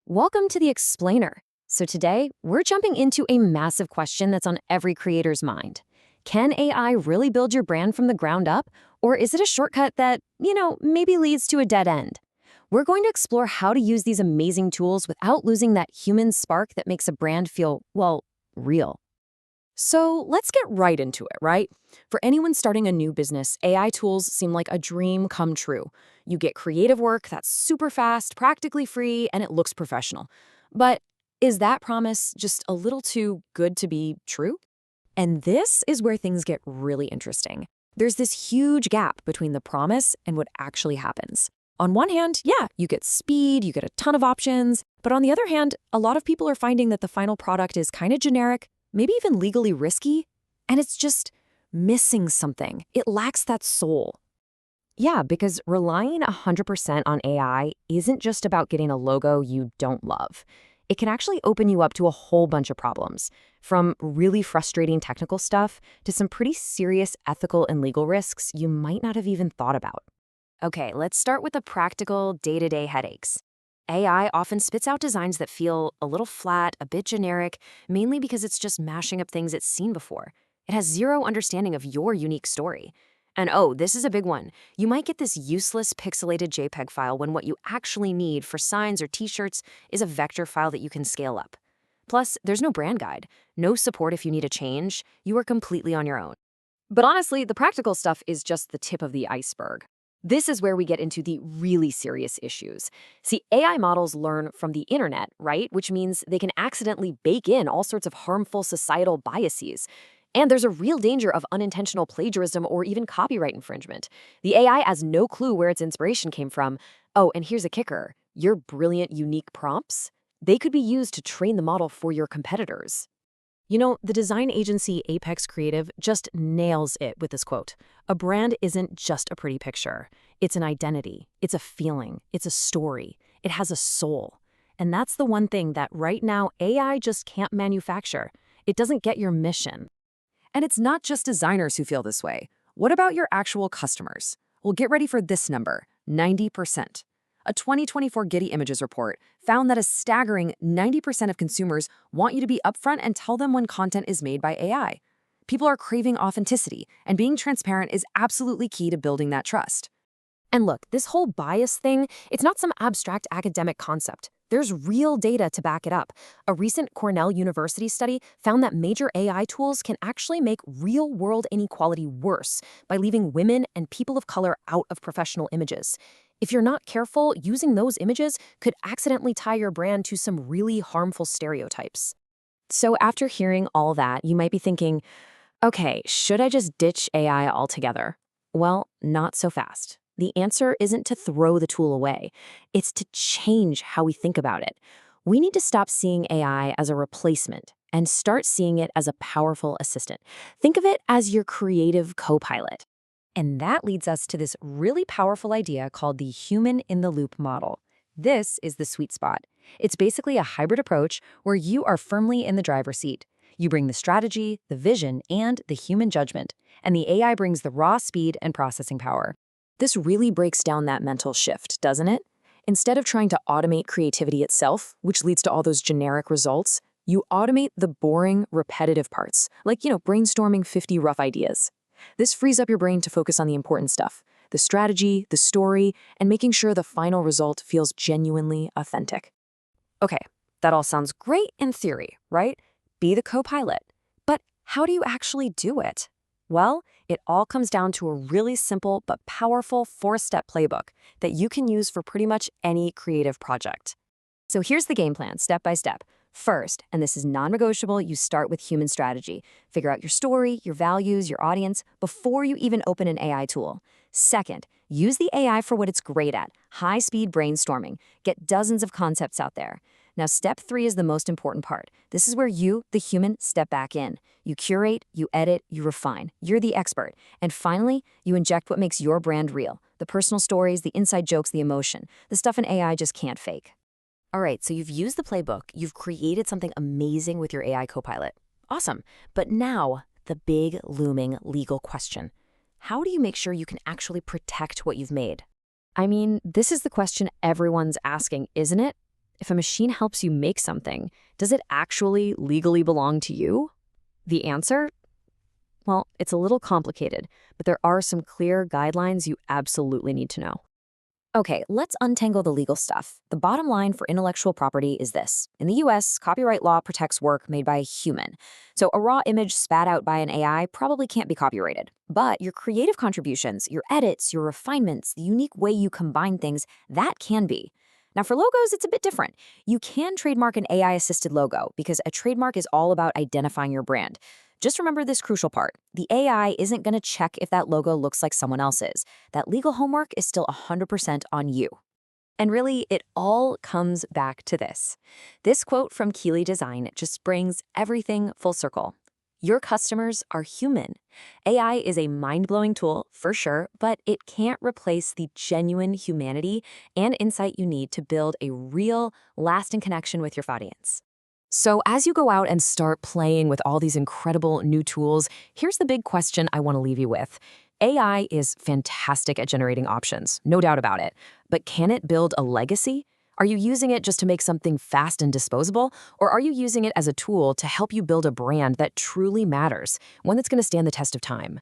Welcome to the Explainer. So today, we're jumping into a massive question that's on every creator's mind. Can AI really build your brand from the ground up? Or is it a shortcut that, maybe leads to a dead end? We're going to explore how to use these amazing tools without losing that human spark that makes a brand feel, well, real. So let's get right into it, right? For anyone starting a new business, AI tools seem like a dream come true. You get creative work that's super fast, practically free, and it looks professional. But is that promise just a little too good to be true? And this is where things get really interesting. There's this huge gap between the promise and what actually happens. On one hand, yeah, you get speed, you get a ton of options. But on the other hand, a lot of people are finding that the final product is kind of generic, maybe even legally risky, and it's just missing something. It lacks that soul. Yeah, because relying 100% on AI isn't just about getting a logo you don't love. It can actually open you up to a whole bunch of problems, from really frustrating technical stuff to some pretty serious ethical and legal risks you might not have even thought about. Okay, let's start with the practical day-to-day headaches. AI often spits out designs that feel a little flat, a bit generic, mainly because it's just mashing up things it's seen before. It has zero understanding of your unique story. And oh, this is a big one. You might get this useless pixelated JPEG file when what you actually need for signs or t-shirts is a vector file that you can scale up. Plus, there's no brand guide, no support if you need a change. You are completely on your own. But honestly, the practical stuff is just the tip of the iceberg. This is where we get into the really serious issues. See, AI models learn from the internet, right? Which means they can accidentally bake in all sorts of harmful societal biases. And there's a real danger of unintentional plagiarism or even copyright infringement. The AI has no clue where its inspiration came from. Oh, and here's a kicker. Your brilliant, unique prompts, they could be used to train the model for your competitors. You know, the design agency Apex Creative just nails it with this quote. A brand isn't just a pretty picture. It's an identity. It's a feeling. It's a story. It has a soul. And that's the one thing that right now AI just can't manufacture. It doesn't get your mission. And it's not just designers who feel this way. What about your actual customers? Well, get ready for this number, 90%. A 2024 Getty Images report found that a staggering 90% of consumers want you to be upfront and tell them when content is made by AI. People are craving authenticity, and being transparent is absolutely key to building that trust. And look, this whole bias thing, it's not some abstract academic concept. There's real data to back it up. A recent Cornell University study found that major AI tools can actually make real-world inequality worse by leaving women and people of color out of professional images. If you're not careful, using those images could accidentally tie your brand to some really harmful stereotypes. So after hearing all that, you might be thinking, okay, should I just ditch AI altogether? Well, not so fast. The answer isn't to throw the tool away. It's to change how we think about it. We need to stop seeing AI as a replacement and start seeing it as a powerful assistant. Think of it as your creative co-pilot. And that leads us to this really powerful idea called the human-in-the-loop model. This is the sweet spot. It's basically a hybrid approach where you are firmly in the driver's seat. You bring the strategy, the vision, and the human judgment, and the AI brings the raw speed and processing power. This really breaks down that mental shift, doesn't it? Instead of trying to automate creativity itself, which leads to all those generic results, you automate the boring, repetitive parts, like, brainstorming 50 rough ideas. This frees up your brain to focus on the important stuff, the strategy, the story, and making sure the final result feels genuinely authentic. Okay, that all sounds great in theory, right? Be the co-pilot. But how do you actually do it? Well, it all comes down to a really simple but powerful 4-step playbook that you can use for pretty much any creative project. So here's the game plan, step by step. First, and this is non-negotiable, you start with human strategy. Figure out your story, your values, your audience before you even open an AI tool. Second, use the AI for what it's great at, high-speed brainstorming. Get dozens of concepts out there. Now, step 3 is the most important part. This is where you, the human, step back in. You curate, you edit, you refine. You're the expert. And finally, you inject what makes your brand real. The personal stories, the inside jokes, the emotion. The stuff an AI just can't fake. All right, so you've used the playbook. You've created something amazing with your AI copilot. Awesome. But now, the big looming legal question. How do you make sure you can actually protect what you've made? I mean, this is the question everyone's asking, isn't it? If a machine helps you make something, does it actually legally belong to you? The answer? Well, it's a little complicated, but there are some clear guidelines you absolutely need to know. Okay, let's untangle the legal stuff. The bottom line for intellectual property is this. In the US, copyright law protects work made by a human. So a raw image spat out by an AI probably can't be copyrighted. But your creative contributions, your edits, your refinements, the unique way you combine things, that can be. Now for logos, it's a bit different. You can trademark an AI-assisted logo because a trademark is all about identifying your brand. Just remember this crucial part. The AI isn't going to check if that logo looks like someone else's. That legal homework is still 100% on you. And really, it all comes back to this. This quote from Keeley Design just brings everything full circle. Your customers are human. AI is a mind-blowing tool, for sure, but it can't replace the genuine humanity and insight you need to build a real, lasting connection with your audience. So as you go out and start playing with all these incredible new tools, here's the big question I want to leave you with. AI is fantastic at generating options, no doubt about it. But can it build a legacy? Are you using it just to make something fast and disposable? Or are you using it as a tool to help you build a brand that truly matters, one that's going to stand the test of time?